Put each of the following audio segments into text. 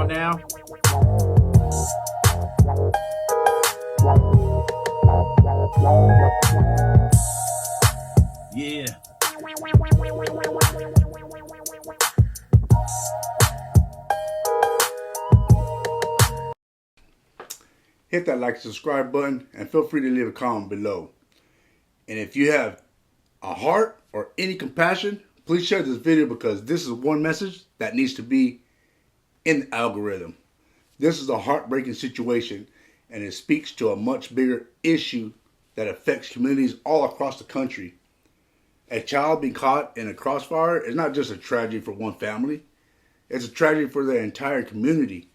on now. Yeah. Hit that like and subscribe button and feel free to leave a comment below. And if you have a heart or any compassion, please share this video because this is one message that needs to be in the algorithm. This is a heartbreaking situation and it speaks to a much bigger issue that affects communities all across the country. A child being caught in a crossfire is not just a tragedy for one family, it's a tragedy for the entire community,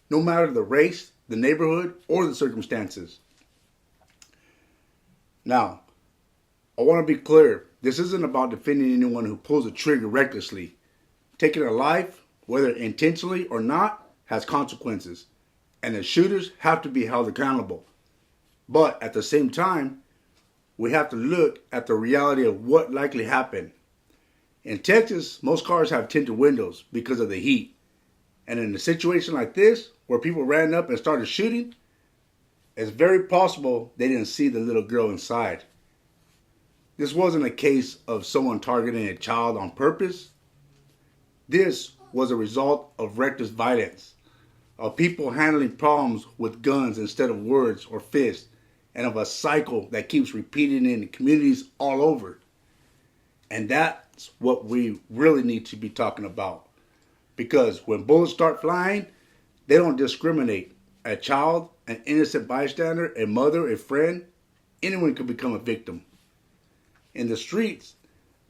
no matter the race, the neighborhood, or the circumstances. Now, I want to be clear, this isn't about defending anyone who pulls a trigger recklessly. Taking a life, whether intentionally or not, has consequences, and the shooters have to be held accountable. But at the same time, we have to look at the reality of what likely happened. In Texas, most cars have tinted windows because of the heat. And in a situation like this, where people ran up and started shooting, it's very possible they didn't see the little girl inside. This wasn't a case of someone targeting a child on purpose. This was a result of reckless violence, of people handling problems with guns instead of words or fists, and of a cycle that keeps repeating in communities all over. And that's what we really need to be talking about. Because when bullets start flying, they don't discriminate. A child, an innocent bystander, a mother, a friend, anyone could become a victim. In the streets,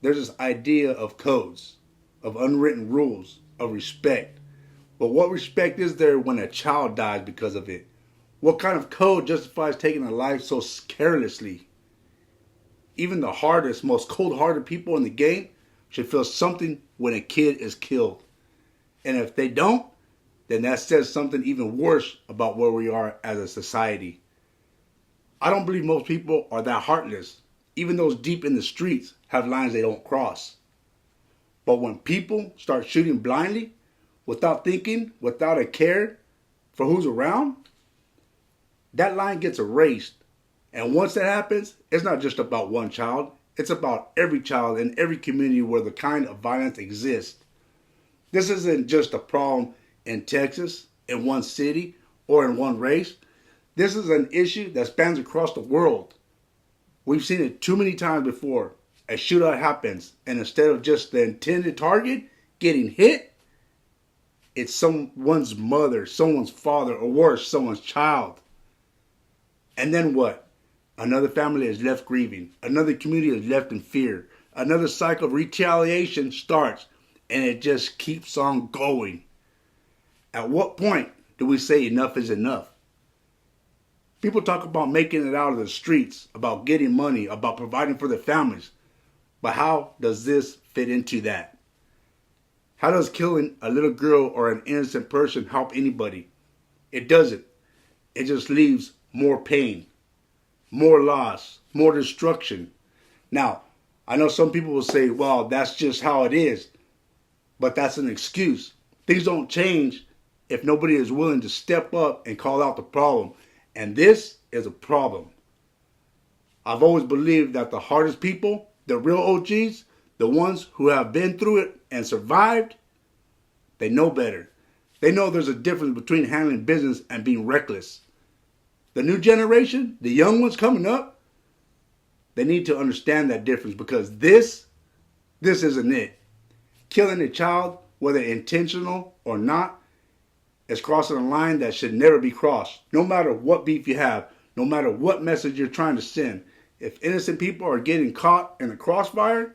there's this idea of codes, of unwritten rules, of respect. But what respect is there when a child dies because of it? What kind of code justifies taking a life so carelessly? Even the hardest, most cold-hearted people in the game should feel something when a kid is killed. And if they don't, then that says something even worse about where we are as a society. I don't believe most people are that heartless. Even those deep in the streets have lines they don't cross. But when people start shooting blindly, without thinking, without a care for who's around, that line gets erased. And once that happens, it's not just about one child. It's about every child in every community where the kind of violence exists. This isn't just a problem in Texas, in one city, or in one race. This is an issue that spans across the world. We've seen it too many times before. A shootout happens, and instead of just the intended target getting hit, it's someone's mother, someone's father, or worse, someone's child. And then what? Another family is left grieving. Another community is left in fear. Another cycle of retaliation starts, and it just keeps on going. At what point do we say enough is enough? People talk about making it out of the streets, about getting money, about providing for their families. But how does this fit into that? How does killing a little girl or an innocent person help anybody? It doesn't. It just leaves more pain, more loss, more destruction. Now, I know some people will say, well, that's just how it is. But that's an excuse. Things don't change if nobody is willing to step up and call out the problem. And this is a problem. I've always believed that the hardest people, the real OGs, the ones who have been through it and survived, they know better. They know there's a difference between handling business and being reckless. The new generation, the young ones coming up, they need to understand that difference because this isn't it. Killing a child, whether intentional or not, is crossing a line that should never be crossed. No matter what beef you have, no matter what message you're trying to send, if innocent people are getting caught in the crossfire,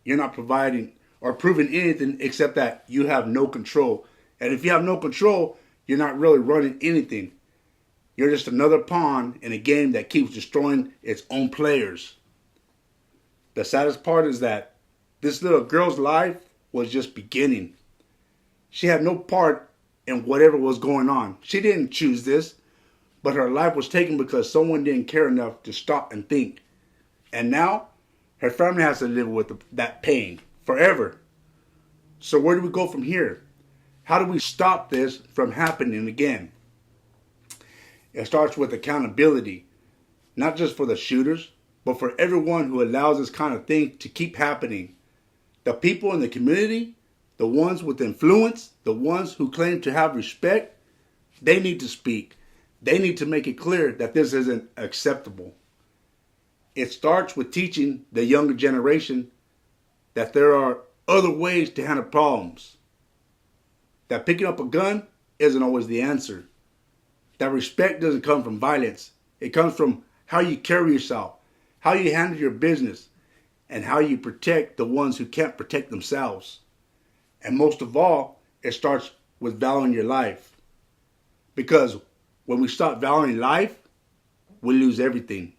you're not providing or proving anything except that you have no control. And if you have no control, you're not really running anything. You're just another pawn in a game that keeps destroying its own players. The saddest part is that this little girl's life was just beginning. She had no part in whatever was going on. She didn't choose this, but her life was taken because someone didn't care enough to stop and think. And now, her family has to live with that pain forever. So where do we go from here? How do we stop this from happening again? It starts with accountability, not just for the shooters, but for everyone who allows this kind of thing to keep happening. The people in the community, the ones with influence, the ones who claim to have respect, they need to speak. They need to make it clear that this isn't acceptable. It starts with teaching the younger generation that there are other ways to handle problems. That picking up a gun isn't always the answer. That respect doesn't come from violence. It comes from how you carry yourself, how you handle your business, and how you protect the ones who can't protect themselves. And most of all, it starts with valuing your life. Because when we stop valuing life, we lose everything.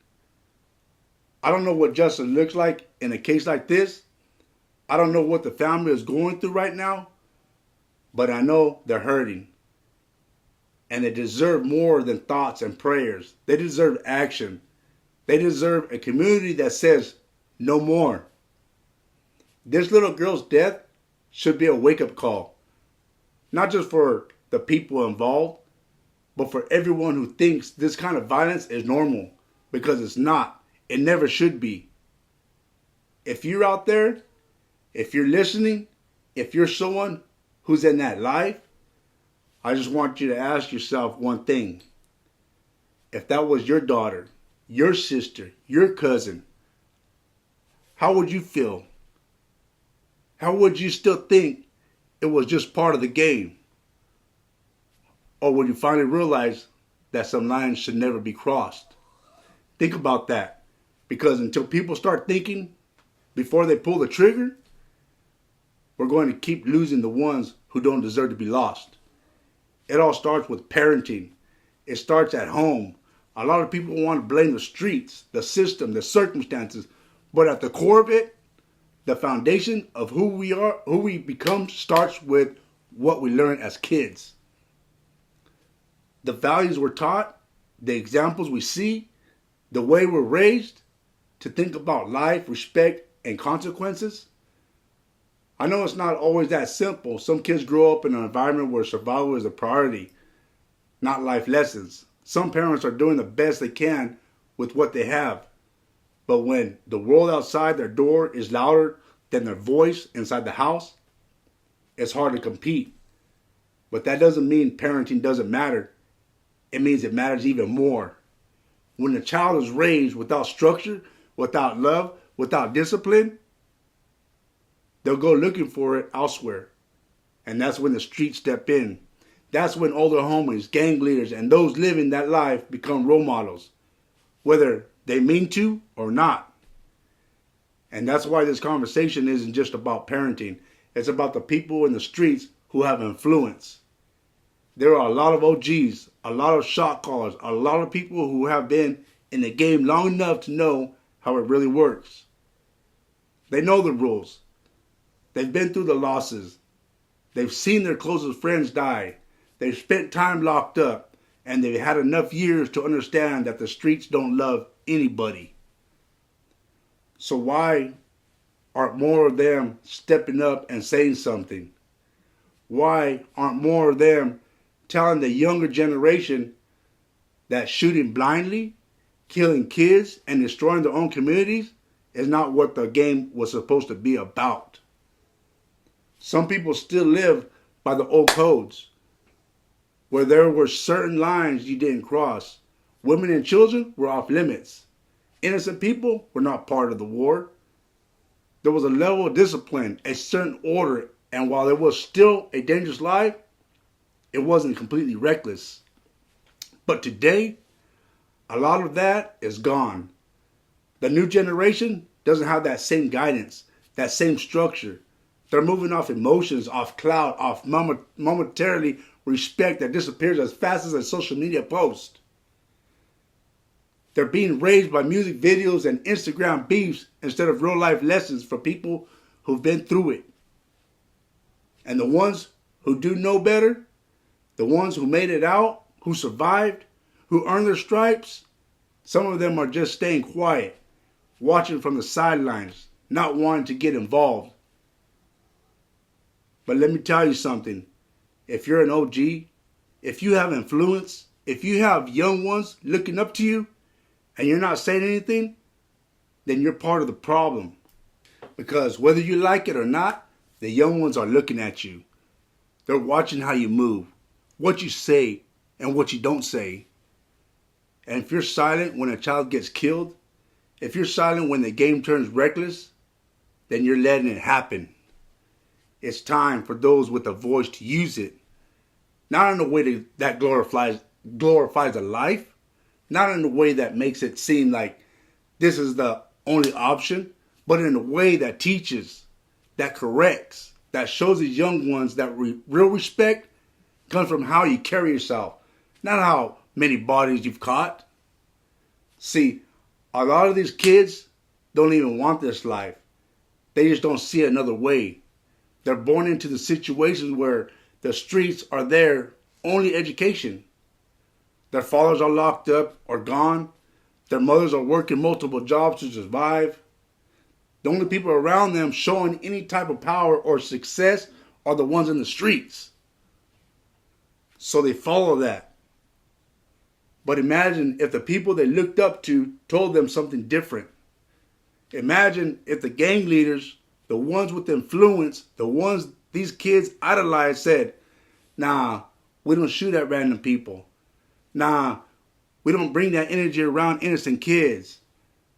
I don't know what justice looks like in a case like this. I don't know what the family is going through right now, but I know they're hurting. And they deserve more than thoughts and prayers. They deserve action. They deserve a community that says no more. This little girl's death should be a wake-up call. Not just for the people involved, but for everyone who thinks this kind of violence is normal. Because it's not. It never should be. If you're out there, if you're listening, if you're someone who's in that life, I just want you to ask yourself one thing. If that was your daughter, your sister, your cousin, how would you feel? How would you still think it was just part of the game? Or would you finally realize that some lines should never be crossed? Think about that. Because until people start thinking before they pull the trigger, we're going to keep losing the ones who don't deserve to be lost. It all starts with parenting. It starts at home. A lot of people want to blame the streets, the system, the circumstances. But at the core of it, the foundation of who we are, who we become, starts with what we learn as kids. The values we're taught, the examples we see, the way we're raised to think about life, respect, and consequences. I know it's not always that simple. Some kids grow up in an environment where survival is a priority, not life lessons. Some parents are doing the best they can with what they have. But when the world outside their door is louder than their voice inside the house, it's hard to compete. But that doesn't mean parenting doesn't matter. It means it matters even more. When the child is raised without structure, without love, without discipline, they'll go looking for it elsewhere. And that's when the streets step in. That's when older homies, gang leaders, and those living that life become role models, whether they mean to or not. And that's why this conversation isn't just about parenting. It's about the people in the streets who have influence. There are a lot of OGs, a lot of shot callers, a lot of people who have been in the game long enough to know how it really works. They know the rules. They've been through the losses. They've seen their closest friends die. They've spent time locked up. And they've had enough years to understand that the streets don't love anybody. So why aren't more of them stepping up and saying something? Why aren't more of them telling the younger generation that shooting blindly, killing kids, and destroying their own communities is not what the game was supposed to be about? Some people still live by the old codes, where there were certain lines you didn't cross. Women and children were off limits. Innocent people were not part of the war. There was a level of discipline, a certain order, and while it was still a dangerous life, it wasn't completely reckless. But today, a lot of that is gone. The new generation doesn't have that same guidance, that same structure. They're moving off emotions, off clout, off momentarily respect that disappears as fast as a social media post. They're being raised by music videos and Instagram beefs instead of real life lessons for people who've been through it. And the ones who do know better, the ones who made it out, who survived, who earned their stripes, some of them are just staying quiet, watching from the sidelines, not wanting to get involved. But let me tell you something. if you're an OG, if you have influence, if you have young ones looking up to you and you're not saying anything, then you're part of the problem. Because whether you like it or not, the young ones are looking at you. They're watching how you move, what you say, and what you don't say. And if you're silent when a child gets killed, if you're silent when the game turns reckless, then you're letting it happen. It's time for those with a voice to use it. Not in a way that glorifies a life, not in a way that makes it seem like this is the only option, but in a way that teaches, that corrects, that shows these young ones that real respect comes from how you carry yourself, not how many bodies you've caught. See, a lot of these kids don't even want this life. They just don't see another way. They're born into the situations where the streets are their only education. Their fathers are locked up or gone. Their mothers are working multiple jobs to survive. The only people around them showing any type of power or success are the ones in the streets. So they follow that. But imagine if the people they looked up to told them something different. Imagine if the gang leaders, the ones with influence, the ones these kids idolize said, nah, we don't shoot at random people. Nah, we don't bring that energy around innocent kids.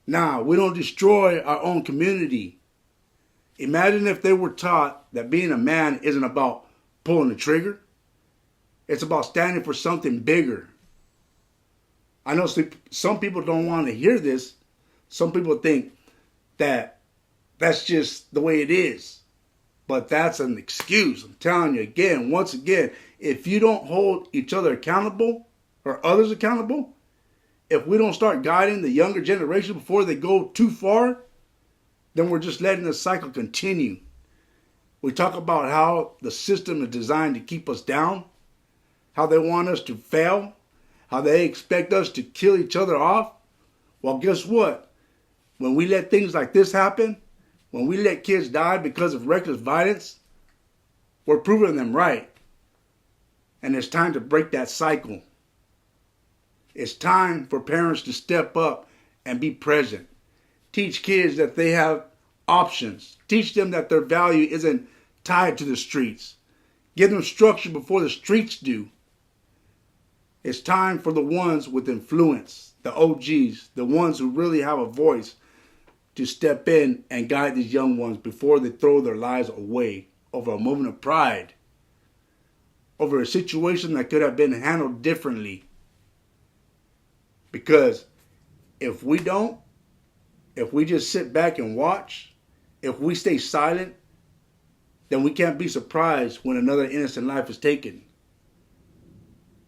Nah, we don't destroy our own community. Imagine if they were taught that being a man isn't about pulling the trigger. It's about standing for something bigger. I know some people don't want to hear this. Some people think that that's just the way it is. But that's an excuse. I'm telling you again, once again, if you don't hold each other accountable or others accountable, if we don't start guiding the younger generation before they go too far, then we're just letting the cycle continue. We talk about how the system is designed to keep us down, how they want us to fail, how they expect us to kill each other off. Well, guess what? When we let things like this happen, when we let kids die because of reckless violence, we're proving them right. And it's time to break that cycle. It's time for parents to step up and be present. Teach kids that they have options. Teach them that their value isn't tied to the streets. Give them structure before the streets do. It's time for the ones with influence, the OGs, the ones who really have a voice, to step in and guide these young ones before they throw their lives away over a moment of pride, over a situation that could have been handled differently. Because if we don't, if we just sit back and watch, if we stay silent, then we can't be surprised when another innocent life is taken.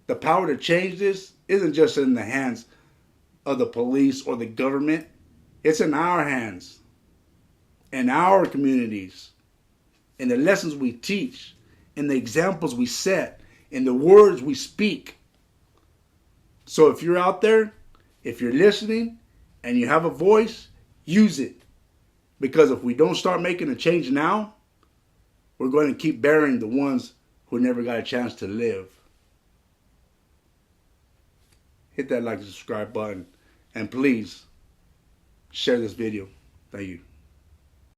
The power to change this isn't just in the hands of the police or the government. It's in our hands, in our communities, in the lessons we teach, in the examples we set, in the words we speak. So if you're out there, if you're listening, and you have a voice, use it. Because if we don't start making a change now, we're going to keep burying the ones who never got a chance to live. Hit that like and subscribe button. And please, share this video. Thank you.